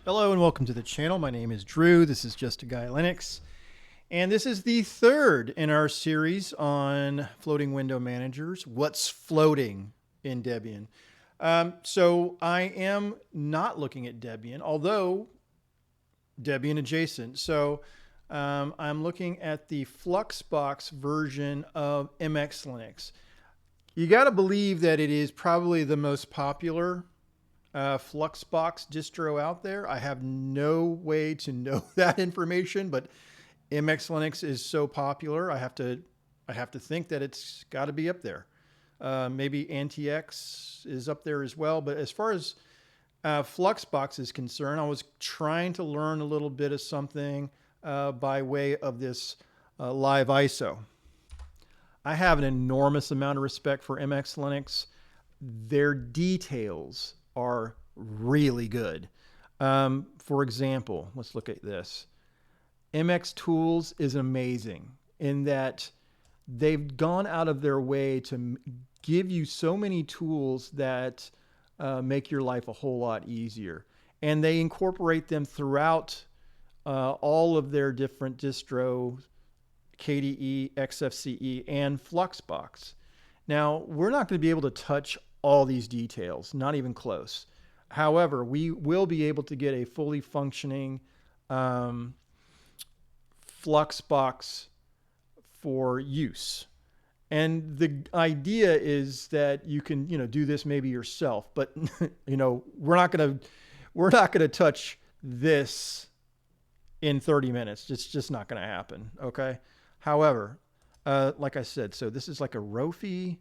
Hello and welcome to the channel. My name is Drew. This is JustAGuyLinux. And this is the third in our series on floating window managers. What's floating in Debian? So I am not looking at Debian, although Debian adjacent. So I'm looking at the Fluxbox version of MX Linux. You got to believe that it is probably the most popular Fluxbox distro out there. I have no way to know that information, but MX Linux is so popular. I have to think that it's got to be up there. Maybe AntiX is up there as well. But as far as Fluxbox is concerned, I was trying to learn a little bit of something by way of this live ISO. I have an enormous amount of respect for MX Linux. Their details are really good. For example, let's look at this. MX Tools is amazing in that they've gone out of their way to give you so many tools that make your life a whole lot easier. And they incorporate them throughout all of their different distros, KDE, XFCE, and Fluxbox. Now, we're not going to be able to touch all these details, not even close. However, we will be able to get a fully functioning Fluxbox for use. And the idea is that you can, do this maybe yourself, but we're not going to touch this in 30 minutes. It's just not going to happen. Okay. However, like I said, so this is like a Rofi.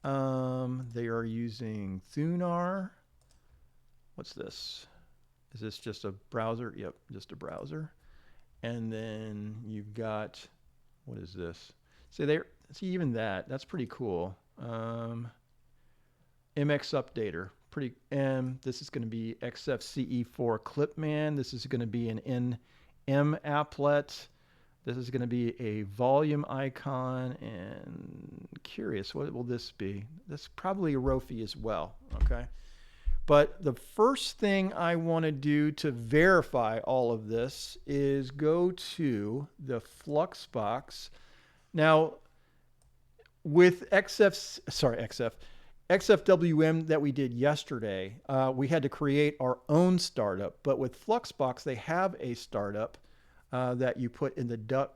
They are using Thunar. What's this? Is this just a browser? Yep, just a browser. And then you've got, what is this? See even that's pretty cool. MX Updater, this is going to be XFCE4 Clipman. This is going to be an NM applet. This is going to be a volume icon, and curious, what will this be? That's probably a Rofi as well, okay? But the first thing I want to do to verify all of this is go to the Fluxbox. Now, with XFWM that we did yesterday, we had to create our own startup. But with Fluxbox, they have a startup that you put in the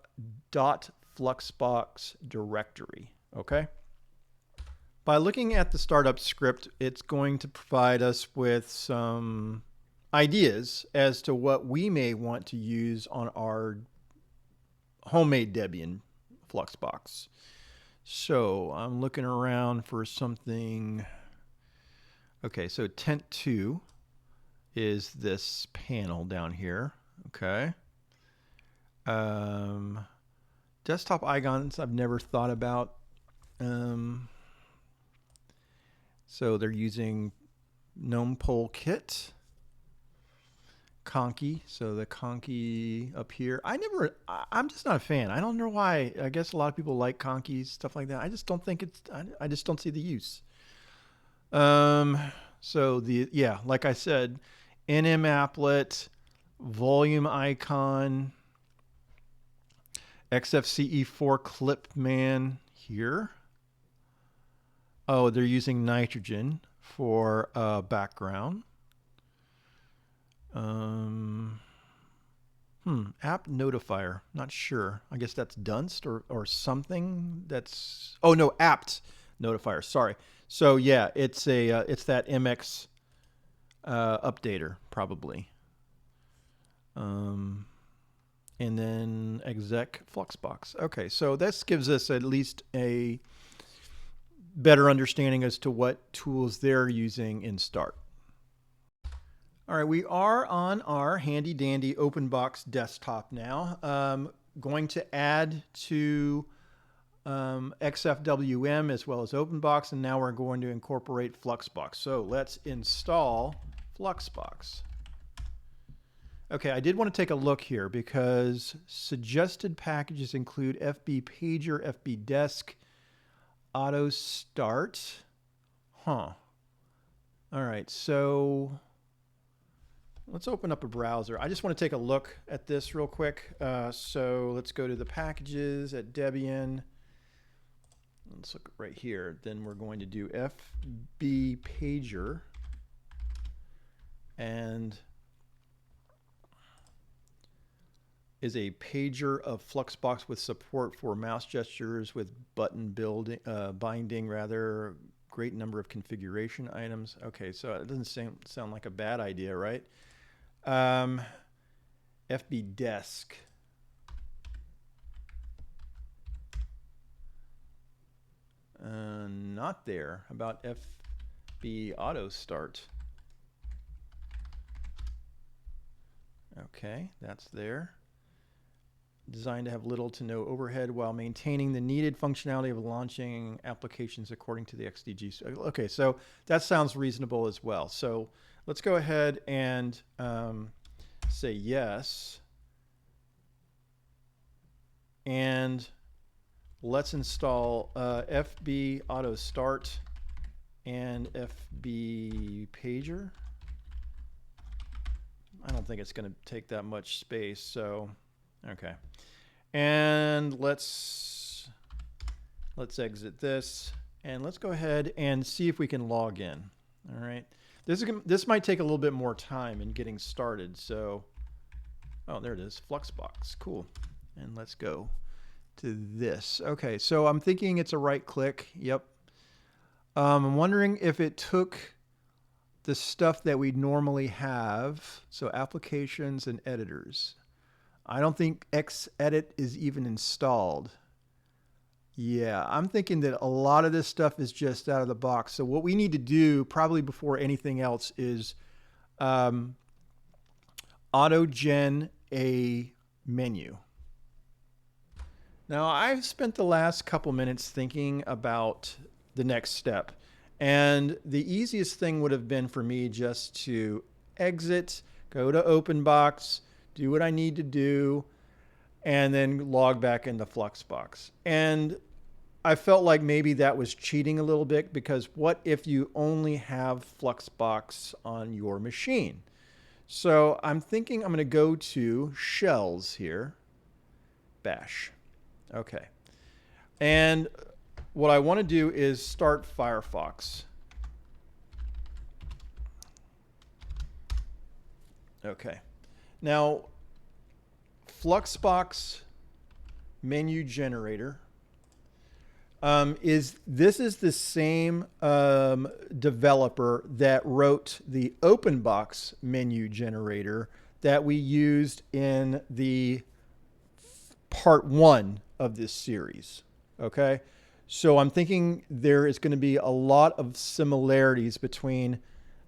.fluxbox directory, okay? By looking at the startup script, it's going to provide us with some ideas as to what we may want to use on our homemade Debian Fluxbox. So I'm looking around for something. Okay, so Tent 2 is this panel down here, okay? Desktop icons I've never thought about. So they're using GNOME Poll Kit, Conky. So the Conky up here. I'm just not a fan. I don't know why. I guess a lot of people like Conky, stuff like that. I just don't think I just don't see the use. So like I said, NM applet, volume icon, XFCE4 Clipman here. Oh, they're using nitrogen for background. App notifier. Not sure. I guess that's Dunst or something. That's apt notifier. Sorry. So yeah, it's that MX updater probably. And then exec Fluxbox. Okay, so this gives us at least a better understanding as to what tools they're using in Start. All right, we are on our handy dandy OpenBox desktop now. Going to add to XFWM as well as OpenBox, and now we're going to incorporate Fluxbox. So let's install Fluxbox. Okay, I did want to take a look here because suggested packages include FB Pager, FB Desk, Auto Start. All right, so let's open up a browser. I just want to take a look at this real quick. So let's go to the packages at Debian. Let's look right here. Then we're going to do fbpager. And is a pager of Fluxbox with support for mouse gestures with button binding, rather. Great number of configuration items. Okay, so it doesn't sound like a bad idea, right? fbdesk. Not there. How about fbAutoStart? Okay, that's there. Designed to have little to no overhead while maintaining the needed functionality of launching applications according to the XDG. Okay, so that sounds reasonable as well. So let's go ahead and say yes. And let's install fbAutoStart and fbpager. I don't think it's going to take that much space, so okay. And let's exit this, and let's go ahead and see if we can log in. All right. This might take a little bit more time in getting started. So, oh, there it is, Fluxbox. Cool. And let's go to this. Okay, so I'm thinking it's a right click. Yep. I'm wondering if it took the stuff that we normally have, so applications and editors. I don't think Xedit is even installed. Yeah, I'm thinking that a lot of this stuff is just out of the box. So what we need to do, probably before anything else, is auto-gen a menu. Now, I've spent the last couple minutes thinking about the next step. And the easiest thing would have been for me just to exit, go to OpenBox, do what I need to do, and then log back into Fluxbox. And I felt like maybe that was cheating a little bit, because what if you only have Fluxbox on your machine? So I'm thinking I'm going to go to shells here, bash. Okay. And what I want to do is start Firefox. Okay. Now, Fluxbox menu generator is the same developer that wrote the OpenBox menu generator that we used in the part 1 of this series. Okay. So I'm thinking there is going to be a lot of similarities between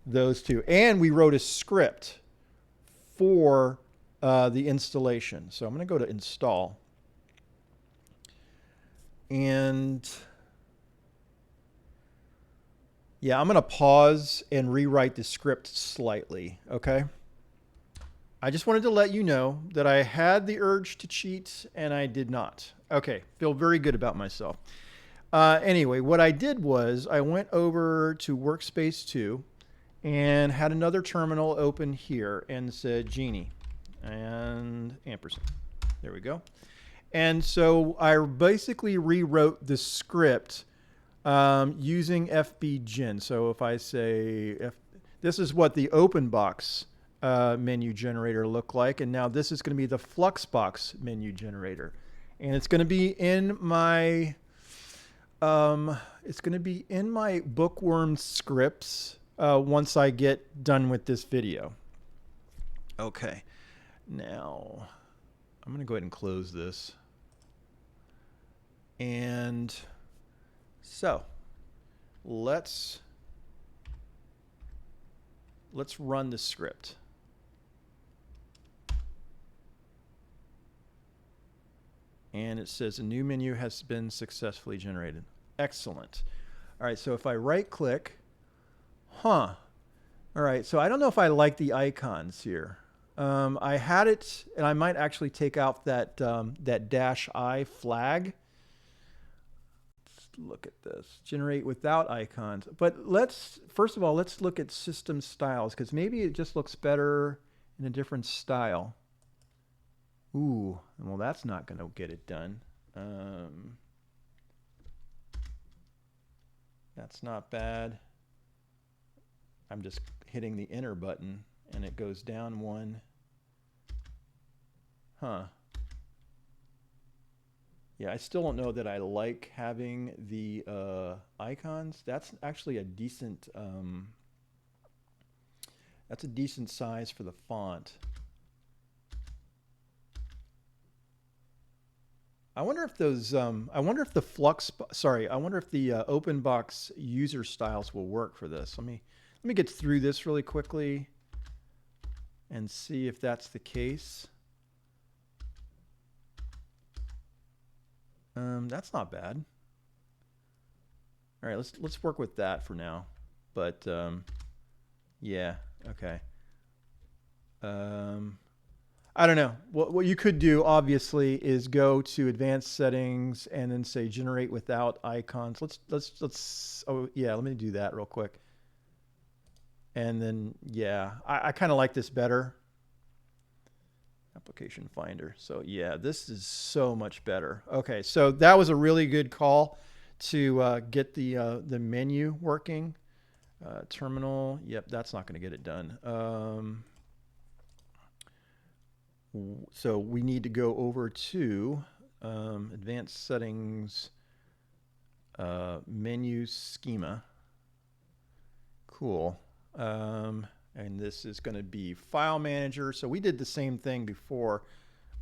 those two. And we wrote a script for the installation. So I'm going to go to install. And yeah, I'm going to pause and rewrite the script slightly. Okay. I just wanted to let you know that I had the urge to cheat and I did not. Okay. Feel very good about myself. Anyway, what I did was I went over to Workspace 2 and had another terminal open here and said Genie and ampersand. There we go. And so I basically rewrote the script using fbgen. So if I say, this is what the OpenBox menu generator looked like, and now this is going to be the Fluxbox menu generator. And it's going to be in my Bookworm scripts once I get done with this video. Okay, now I'm going to go ahead and close this. And so let's run the script. And it says a new menu has been successfully generated. Excellent. All right, so if I right click, all right, so I don't know if I like the icons here. I had it, and I might actually take out that -I flag. Let's look at this. Generate without icons. But first of all, let's look at system styles, because maybe it just looks better in a different style. Ooh, well, that's not going to get it done. That's not bad. I'm just hitting the enter button and it goes down one. Huh. Yeah, I still don't know that I like having the icons. That's actually a decent size for the font. I wonder if those I wonder if the OpenBox user styles will work for this. Let me get through this really quickly and see if that's the case. That's not bad. All right, let's work with that for now. But yeah, okay. I don't know. What you could do, obviously, is go to advanced settings and then say generate without icons. Oh yeah, let me do that real quick. And then yeah, I kind of like this better. Application Finder. So yeah, this is so much better. Okay, so that was a really good call to get the menu working. Terminal. Yep, that's not going to get it done. So we need to go over to advanced settings, menu schema. Cool. And this is going to be file manager. So we did the same thing before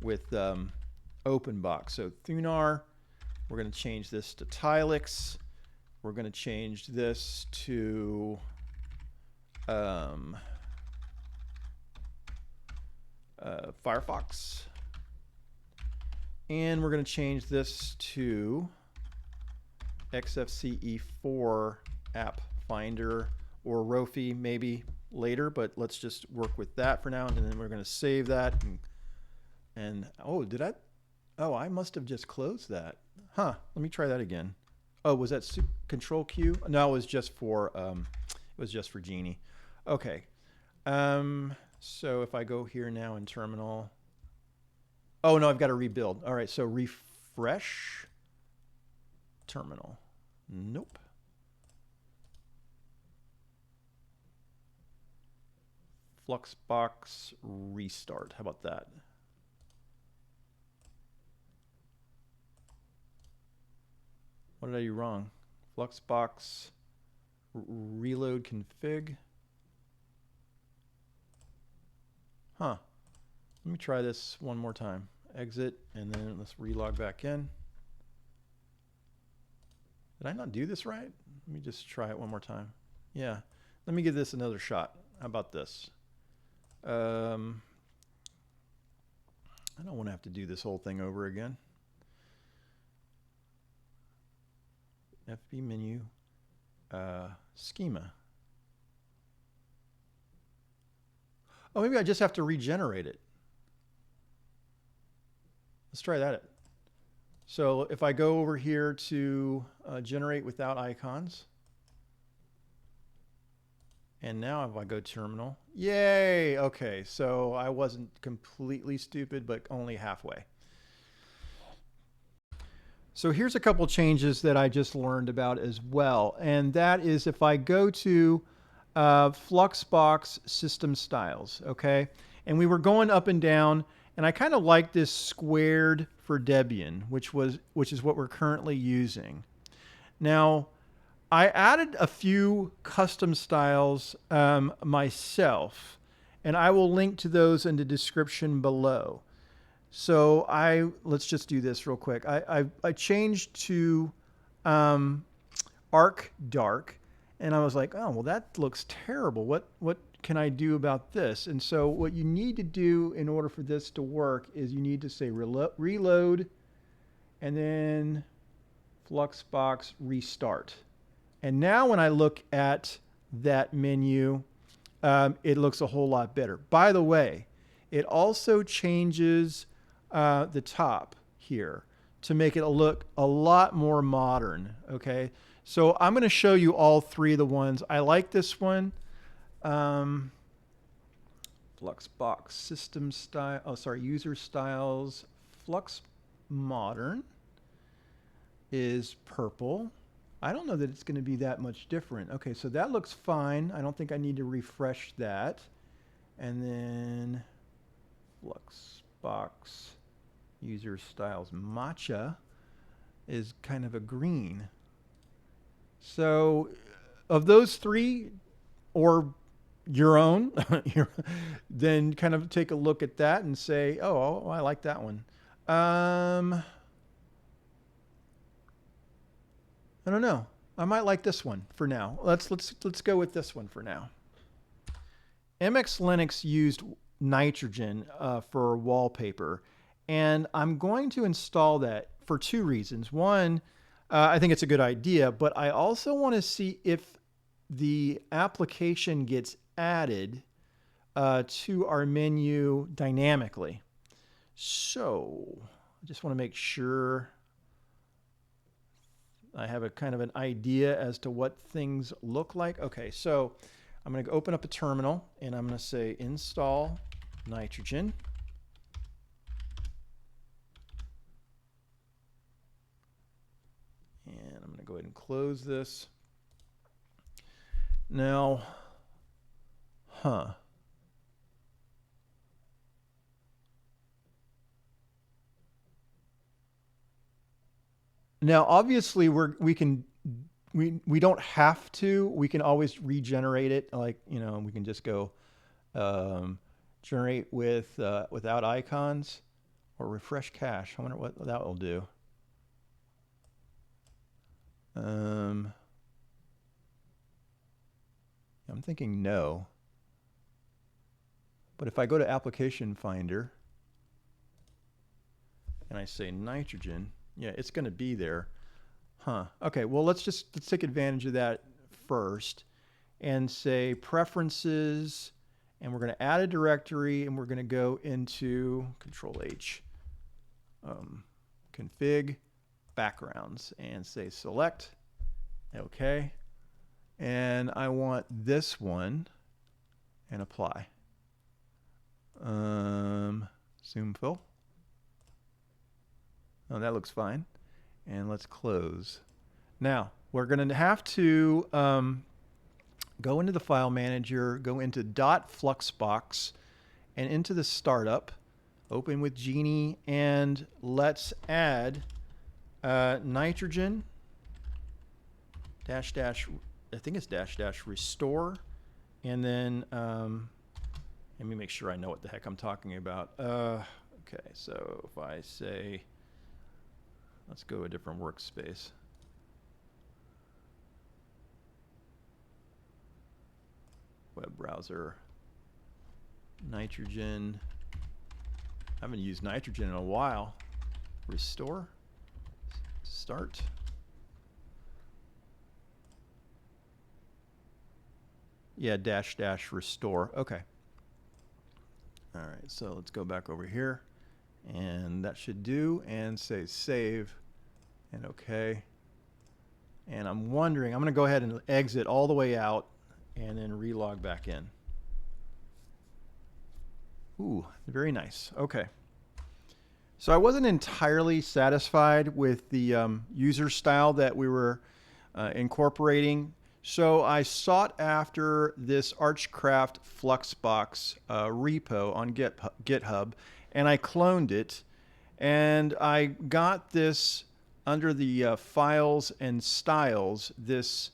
with OpenBox. So Thunar, we're going to change this to Tilix. We're going to change this to Firefox. And we're going to change this to XFCE4 App Finder, or Rofi maybe later, but let's just work with that for now, and then we're going to save that. And oh, I must have just closed that. Huh, let me try that again. Oh, was that Control Q? No, it was just for Genie. Okay. So if I go here now in terminal, oh no, I've got to rebuild. All right, so refresh terminal. Nope. Fluxbox restart. How about that? What did I do wrong? Fluxbox reload config. Huh. Let me try this one more time. Exit, and then let's relog back in. Did I not do this right? Let me just try it one more time. Yeah. Let me give this another shot. How about this? I don't want to have to do this whole thing over again. FB menu, schema. Oh, maybe I just have to regenerate it. Let's try that. So if I go over here to generate without icons, and now if I go terminal, yay! Okay, so I wasn't completely stupid, but only halfway. So here's a couple changes that I just learned about as well, and that is if I go to Fluxbox system styles, okay, and we were going up and down, and I kind of like this squared for Debian, which is what we're currently using. Now, I added a few custom styles myself, and I will link to those in the description below. So let's just do this real quick. I changed to Arc Dark, and I was like, oh, well, that looks terrible. What can I do about this? And so what you need to do in order for this to work is you need to say reload, and then Fluxbox restart. And now when I look at that menu, it looks a whole lot better. By the way, it also changes the top here to make it look a lot more modern, okay? So I'm going to show you all three of the ones. I like this one. Fluxbox Fluxbox system style. Oh, sorry, user styles. Flux modern is purple. I don't know that it's going to be that much different. Okay, so that looks fine. I don't think I need to refresh that. And then Fluxbox user styles matcha is kind of a green. So of those three, or your own, then kind of take a look at that and say, oh, I like that one. I don't know. I might like this one for now. Let's go with this one for now. MX Linux used nitrogen for wallpaper, and I'm going to install that for two reasons. One, I think it's a good idea, but I also want to see if the application gets added to our menu dynamically. So I just want to make sure I have a kind of an idea as to what things look like. Okay, so I'm going to open up a terminal and I'm going to say install nitrogen. And I'm going to go ahead and close this. Now, Now, obviously, we don't have to. We can always regenerate it. Like, you know, we can just go generate with without icons or refresh cache. I wonder what that will do. I'm thinking no. But if I go to Application Finder and I say nitrogen, yeah, it's going to be there. Okay, well, let's take advantage of that first and say preferences, and we're going to add a directory, and we're going to go into Control H, config backgrounds, and say select. Okay, and I want this one and apply. Zoom fill. Oh, that looks fine. And let's close. Now, we're going to have to go into the file manager, go into .fluxbox, and into the startup, open with Genie, and let's add nitrogen -- I think it's -- restore, and then let me make sure I know what the heck I'm talking about. Okay, so if I say, let's go to a different workspace. Web browser, nitrogen. I haven't used nitrogen in a while. Restore, start. Yeah, -- restore. Okay. All right, so let's go back over here. And that should do, and say save, and okay. And I'm wondering, I'm going to go ahead and exit all the way out and then relog back in. Ooh, very nice. Okay. So I wasn't entirely satisfied with the user style that we were incorporating. So I sought after this Archcraft Fluxbox repo on GitHub, and I cloned it, and I got this under the files and styles, this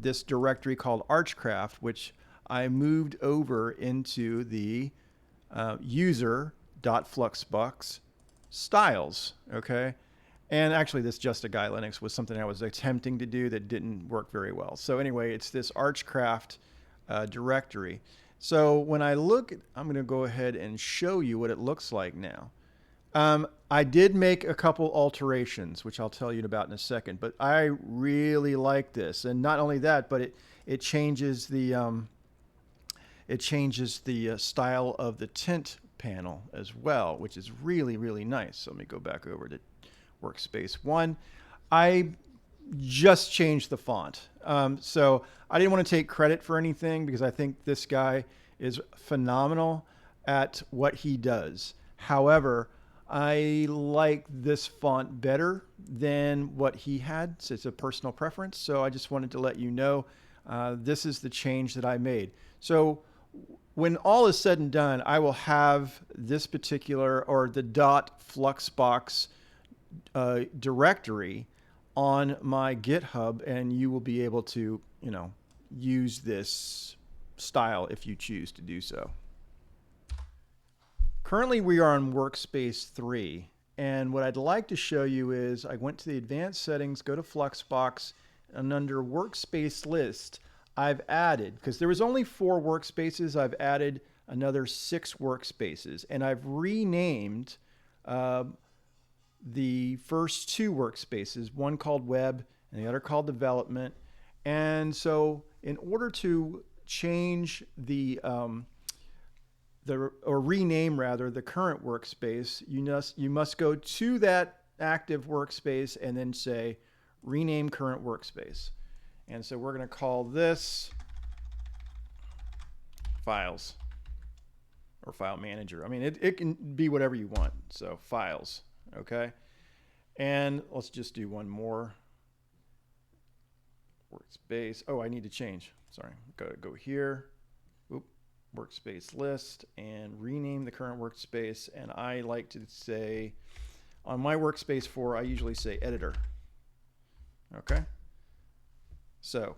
this directory called Archcraft, which I moved over into the user.fluxbox styles. Okay, and actually this JustAGuyLinux was something I was attempting to do that didn't work very well. So anyway, it's this Archcraft directory. So when I look, I'm going to go ahead and show you what it looks like now. I did make a couple alterations, which I'll tell you about in a second, but I really like this. And not only that, but it changes the style of the tint panel as well, which is really, really nice. So let me go back over to Workspace 1. I just changed the font. So I didn't want to take credit for anything because I think this guy is phenomenal at what he does. However, I like this font better than what he had. So it's a personal preference. So I just wanted to let you know this is the change that I made. So when all is said and done, I will have this particular, or the .fluxbox directory on my GitHub, and you will be able to, use this style if you choose to do so. Currently, we are on Workspace 3, and what I'd like to show you is I went to the advanced settings, go to Fluxbox, and under Workspace List, I've added, because there was only 4 workspaces, I've added another 6 workspaces, and I've renamed the first 2 workspaces, one called Web and the other called Development. And so in order to change or rename rather the current workspace, you must go to that active workspace and then say rename current workspace. And so we're going to call this Files or File Manager. I mean, it can be whatever you want. So Files, okay? And let's just do one more. Workspace. Oh, I need to change. Sorry. Go here. Oop. Workspace list and rename the current workspace. And I like to say, on my workspace 4, I usually say editor. Okay. So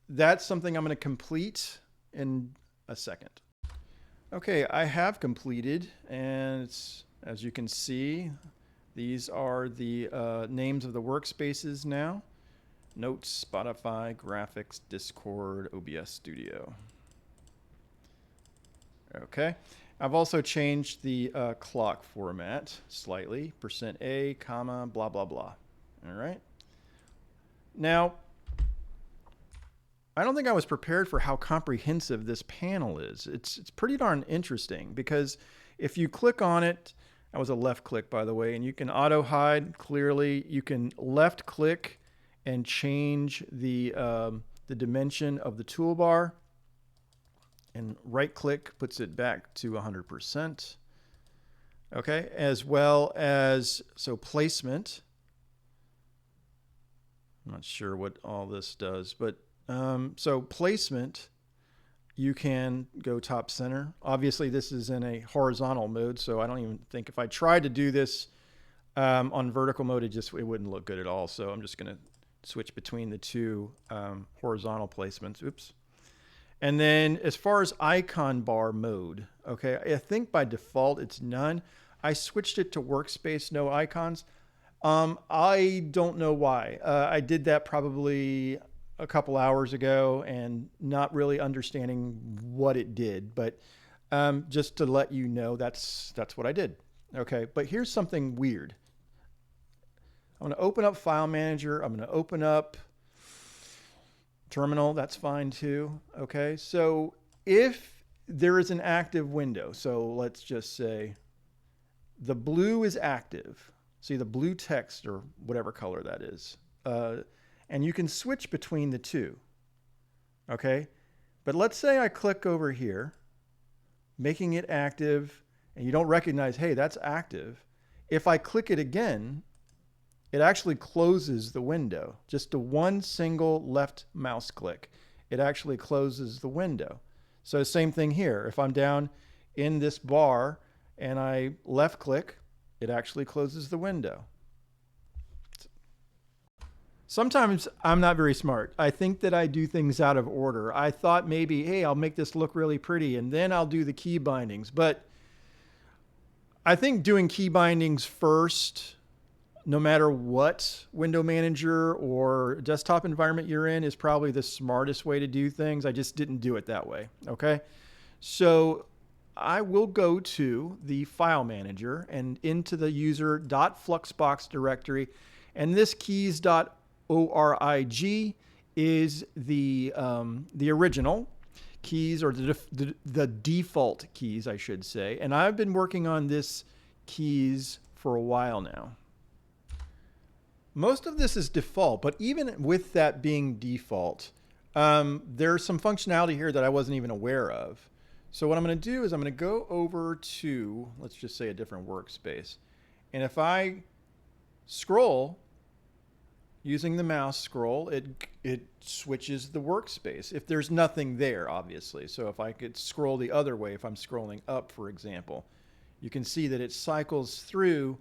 that's something I'm going to complete in a second. Okay, I have completed, and it's, as you can see, these are the names of the workspaces now. Notes, Spotify, Graphics, Discord, OBS Studio. Okay. I've also changed the clock format slightly. %A, comma, blah, blah, blah. All right. Now, I don't think I was prepared for how comprehensive this panel is. It's pretty darn interesting, because if you click on it, that was a left click, by the way, and you can auto hide clearly. You can left click and change the dimension of the toolbar, and right click puts it back to 100%. Okay, as well as, so placement. I'm not sure what all this does, but so placement, you can go top center. Obviously, this is in a horizontal mode, so I don't even think if I tried to do this on vertical mode, it wouldn't look good at all. So I'm just going to switch between the 2 horizontal placements. Oops. And then as far as icon bar mode, okay, I think by default it's none. I switched it to workspace, no icons. I don't know why. I did that probably a couple hours ago and not really understanding what it did, but just to let you know, that's what I did. Okay, but here's something weird. I'm going to open up File Manager. I'm going to open up Terminal. That's fine too. Okay, so if there is an active window, so let's just say the blue is active. See the blue text or whatever color that is. And you can switch between the 2. Okay, but let's say I click over here, making it active, and you don't recognize, hey, that's active. If I click it again, it actually closes the window. Just a one single left mouse click, it actually closes the window. So same thing here. If I'm down in this bar and I left click, it actually closes the window. Sometimes I'm not very smart. I think that I do things out of order. I thought maybe, hey, I'll make this look really pretty and then I'll do the key bindings. But I think doing key bindings first, no matter what window manager or desktop environment you're in, is probably the smartest way to do things. I just didn't do it that way. Okay. So I will go to the file manager and into the user.fluxbox directory, and this keys.org is the original keys, or the default keys, I should say. And I've been working on this keys for a while now. Most of this is default, but even with that being default, There's some functionality here that I wasn't even aware of. So what I'm going to do is I'm going to go over to, let's just say, a different workspace. And if I scroll, using the mouse scroll, it switches the workspace. If there's nothing there, obviously. So if I could scroll the other way, if I'm scrolling up, for example, you can see that it cycles through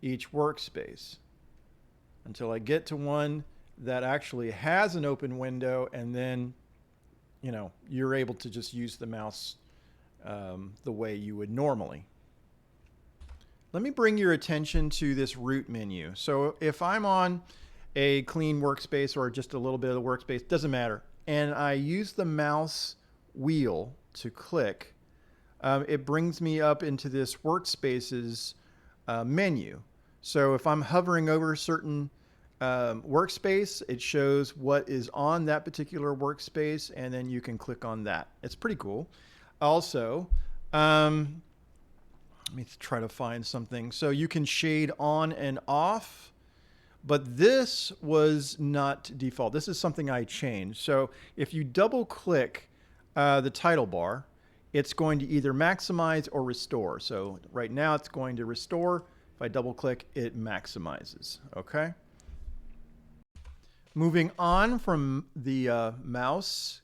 each workspace until I get to one that actually has an open window, and then, you know, you're able to just use the mouse the way you would normally. Let me bring your attention to this root menu. So if I'm on a clean workspace or just a little bit of the workspace, doesn't matter, and I use the mouse wheel to click, it brings me up into this Workspaces menu. So if I'm hovering over a certain workspace, it shows what is on that particular workspace, and then you can click on that. It's pretty cool. Also, let me try to find something. So you can shade on and off, but this was not default. This is something I changed. So if you double click the title bar, it's going to either maximize or restore. So right now it's going to restore. If I double click, it maximizes. Okay. Moving on from the mouse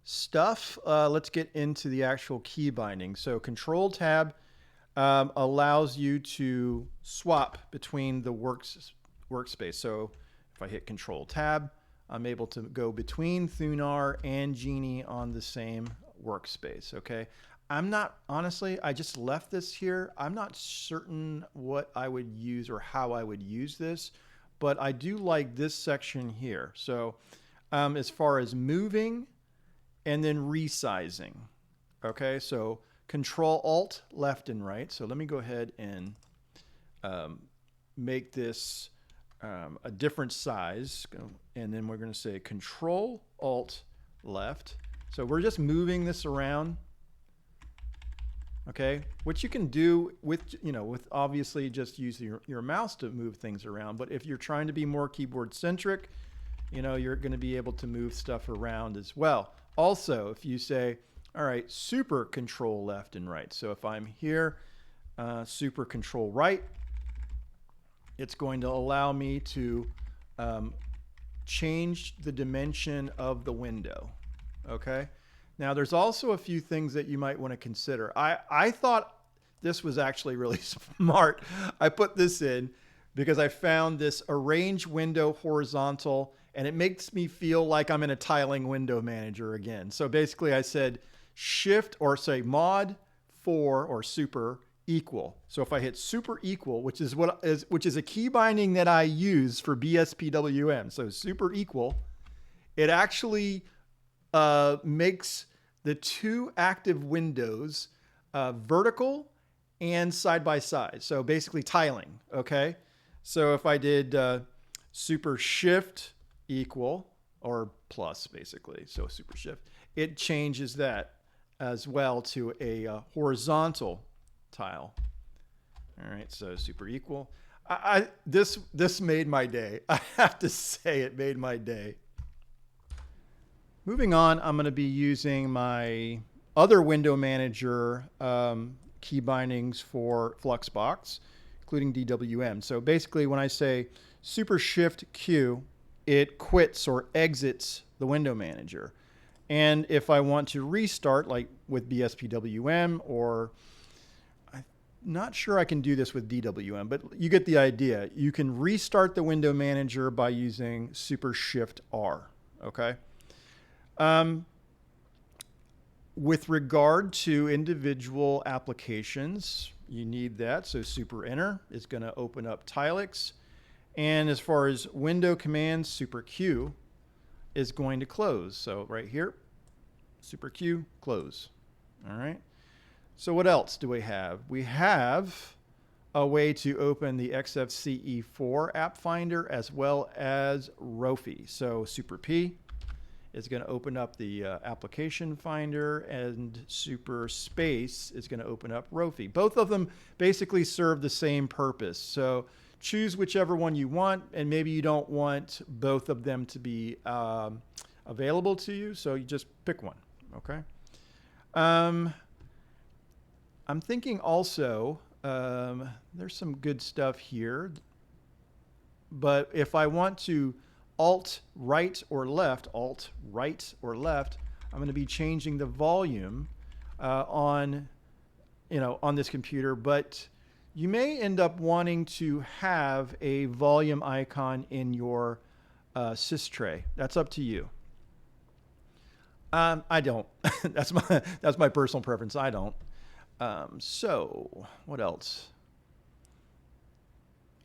stuff, let's get into the actual key binding. So Control Tab allows you to swap between the workspace. So if I hit Control Tab, I'm able to go between Thunar and Genie on the same workspace. Okay. I'm not, honestly, I just left this here. I'm not certain what I would use or how I would use this, but I do like this section here. So as far as moving and then resizing. Okay. So Control Alt left and right. So let me go ahead and make this a different size. And then we're going to say Control Alt left. So we're just moving this around. Okay, which you can do with, you know, with obviously just use your mouse to move things around. But if you're trying to be more keyboard centric, you know, you're going to be able to move stuff around as well. Also, if you say, all right, super control left and right. So if I'm here, super control right, it's going to allow me to change the dimension of the window. Okay. Now, there's also a few things that you might want to consider. I thought this was actually really smart. I put this in because I found this arrange window horizontal, and it makes me feel like I'm in a tiling window manager again. So basically I said shift, or say mod 4 or super equal. So if I hit super equal, which is a key binding that I use for BSPWM. So super equal, it actually makes the two active windows vertical and side by side. So basically tiling. Okay. So if I did super shift equal or plus, basically, so super shift, it changes that as well to a horizontal tile. All right. So super equal. This made my day. I have to say, it made my day. Moving on, I'm going to be using my other window manager key bindings for Fluxbox, including DWM. So basically, when I say super shift Q, it quits or exits the window manager. And if I want to restart, like with BSPWM, or I'm not sure I can do this with DWM, but you get the idea. You can restart the window manager by using super shift R. Okay. With regard to individual applications, you need that. So super enter is going to open up Tilix. And as far as window commands, super Q is going to close. So right here, super Q, close. All right. So what else do we have? We have a way to open the XFCE4 app finder as well as Rofi. So super P is going to open up the application finder, and super space is going to open up Rofi. Both of them basically serve the same purpose. So choose whichever one you want, and maybe you don't want both of them to be available to you. So you just pick one. Okay. I'm thinking also, there's some good stuff here, but if I want to alt right or left, I'm going to be changing the volume on this computer, but you may end up wanting to have a volume icon in your sys tray. That's up to you. I don't. That's my personal preference. I don't. So what else?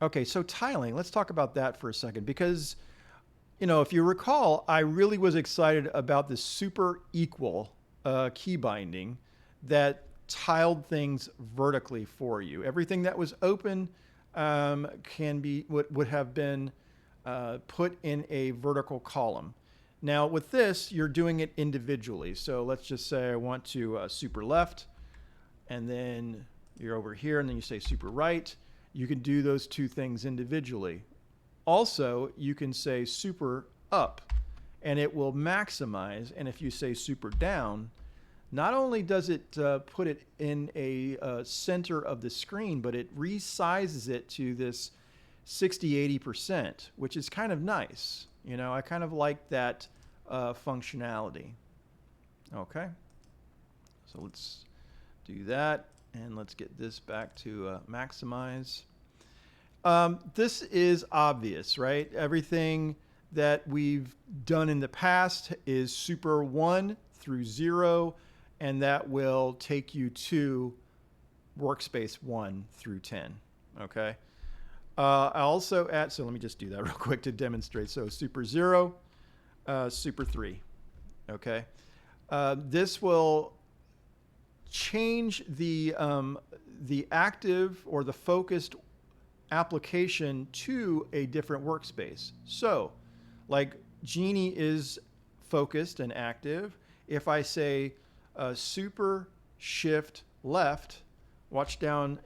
Okay, so tiling. Let's talk about that for a second, because if you recall, I really was excited about the super equal key binding that tiled things vertically for you. Everything that was open would have been put in a vertical column. Now with this, you're doing it individually. So let's just say I want to super left, and then you're over here, and then you say super right. You can do those two things individually. Also, you can say super up, and it will maximize. And if you say super down, not only does it put it in a center of the screen, but it resizes it to this 60-80%, which is kind of nice. I kind of like that functionality. Okay, so let's do that, and let's get this back to maximize. This is obvious, right? Everything that we've done in the past is super 1 through 0, and that will take you to workspace 1 through 10. Okay. I also add, so let me just do that real quick to demonstrate. So super 0, super 3. Okay. This will change the active or the focused application to a different workspace. So like Genie is focused and active. If I say super shift left, watch down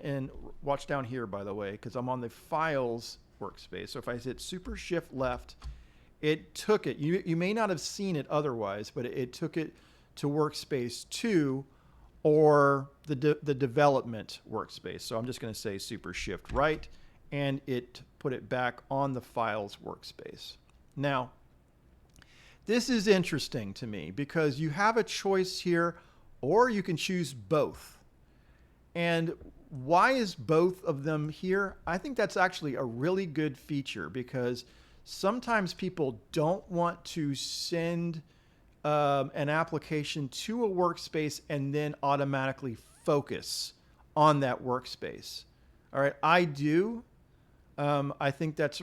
here, by the way, because I'm on the files workspace. So if I hit super shift left, it took it. You may not have seen it otherwise, but it took it to workspace 2 or the development workspace. So I'm just going to say super shift right, and it put it back on the files workspace. Now, this is interesting to me because you have a choice here, or you can choose both. And why is both of them here? I think that's actually a really good feature, because sometimes people don't want to send an application to a workspace and then automatically focus on that workspace. All right, I do. I think that's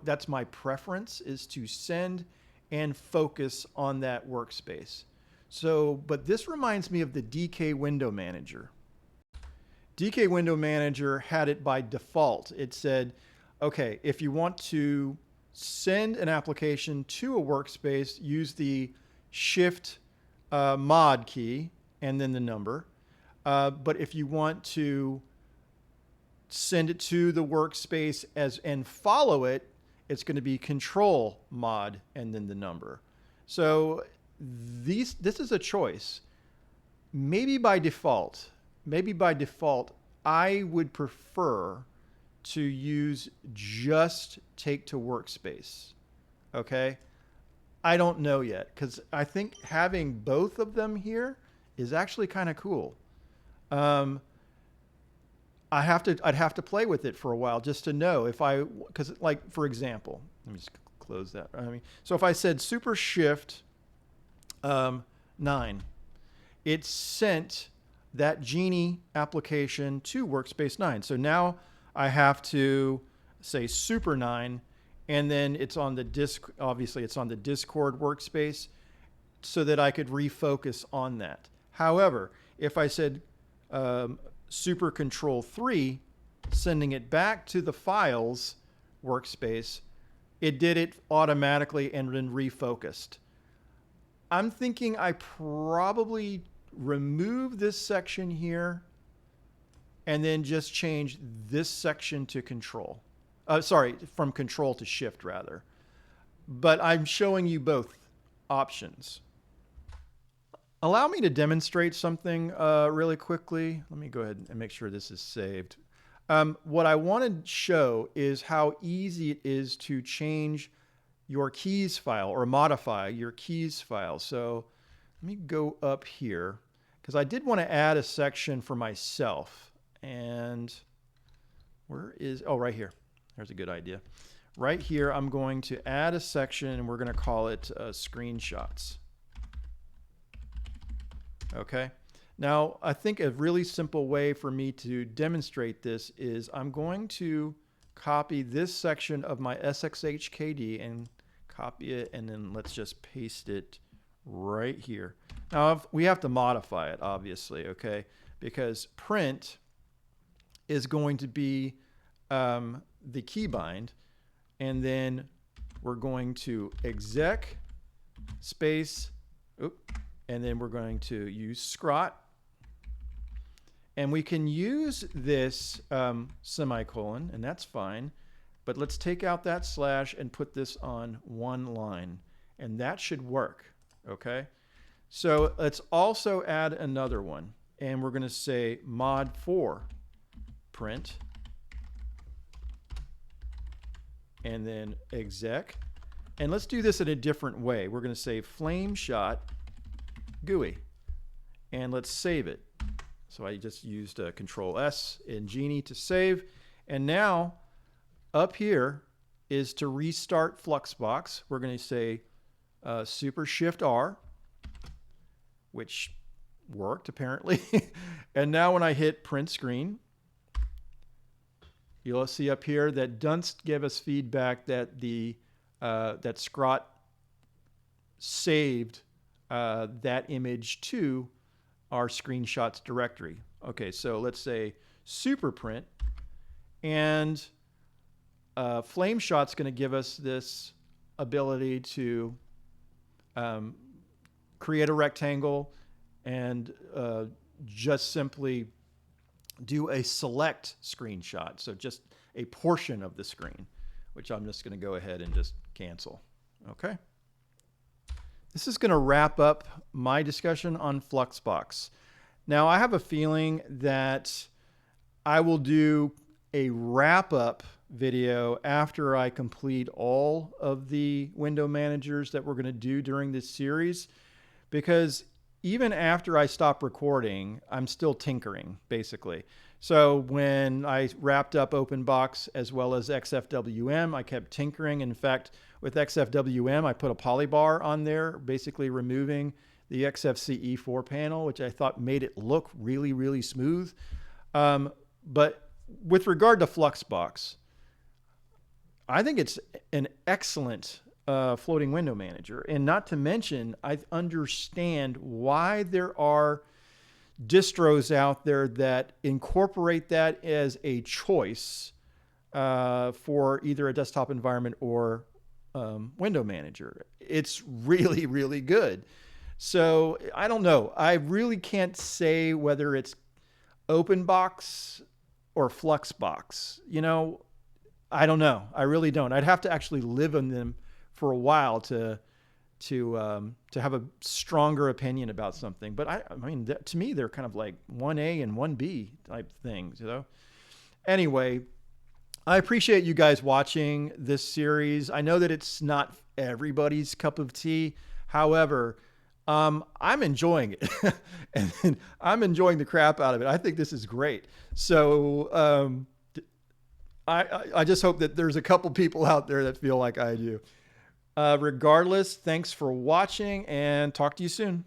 that's my preference, is to send and focus on that workspace. So, but this reminds me of the DK Window Manager. DK Window Manager had it by default. It said, okay, if you want to send an application to a workspace, use the Shift mod key and then the number. But if you want to send it to the workspace and follow it, it's going to be Control mod and then the number. So this is a choice. Maybe by default, I would prefer to use just take to workspace. Okay. I don't know yet, because I think having both of them here is actually kind of cool. I'd have to play with it for a while just to know because like, for example, let me just close that. So if I said super shift 9, it sent that Genie application to workspace 9. So now I have to say super 9, and then it's on the disk. Obviously, it's on the Discord workspace, so that I could refocus on that. However, if I said super control 3, sending it back to the files workspace, it did it automatically and then refocused. I'm thinking I probably remove this section here and then just change this section to control. Sorry, from control to shift rather. But I'm showing you both options. Allow me to demonstrate something really quickly. Let me go ahead and make sure this is saved. What I want to show is how easy it is to change your keys file or modify your keys file. So let me go up here because I did want to add a section for myself. And where is, oh, right here. There's a good idea. Right here, I'm going to add a section and we're going to call it screenshots. Okay. Now, I think a really simple way for me to demonstrate this is I'm going to copy this section of my SXHKD and copy it, and then let's just paste it right here. Now, we have to modify it, obviously, okay? Because print is going to be the keybind, and then we're going to exec space, and then we're going to use scrot. And we can use this semicolon, and that's fine. But let's take out that slash and put this on one line. And that should work, okay? So let's also add another one. And we're going to say mod 4 print. And then exec. And let's do this in a different way. We're going to say flameshot GUI. And let's save it. So I just used Control S in Genie to save. And now up here is to restart Fluxbox. We're going to say Super Shift R, which worked apparently. And now when I hit print screen, you'll see up here that Dunst gave us feedback that that scrot saved that image to our screenshots directory. Okay, so let's say super print, and Flameshot's going to give us this ability to create a rectangle and just simply do a select screenshot. So just a portion of the screen, which I'm just going to go ahead and just cancel. Okay. This is going to wrap up my discussion on Fluxbox. Now, I have a feeling that I will do a wrap-up video after I complete all of the window managers that we're going to do during this series, because even after I stop recording, I'm still tinkering, basically. So when I wrapped up OpenBox as well as XFWM, I kept tinkering. In fact, with XFWM, I put a polybar on there, basically removing the XFCE4 panel, which I thought made it look really, really smooth. But with regard to Fluxbox, I think it's an excellent floating window manager. And not to mention, I understand why there are distros out there that incorporate that as a choice for either a desktop environment or window manager. It's really, really good. So I don't know. I really can't say whether it's OpenBox or Fluxbox. You know, I don't know. I really don't. I'd have to actually live in them for a while to have a stronger opinion about something. But I mean, to me, they're kind of like 1A and 1B type things, you know? Anyway, I appreciate you guys watching this series. I know that it's not everybody's cup of tea. However, I'm enjoying it and I'm enjoying the crap out of it. I think this is great. So, I just hope that there's a couple people out there that feel like I do. Regardless, thanks for watching and talk to you soon.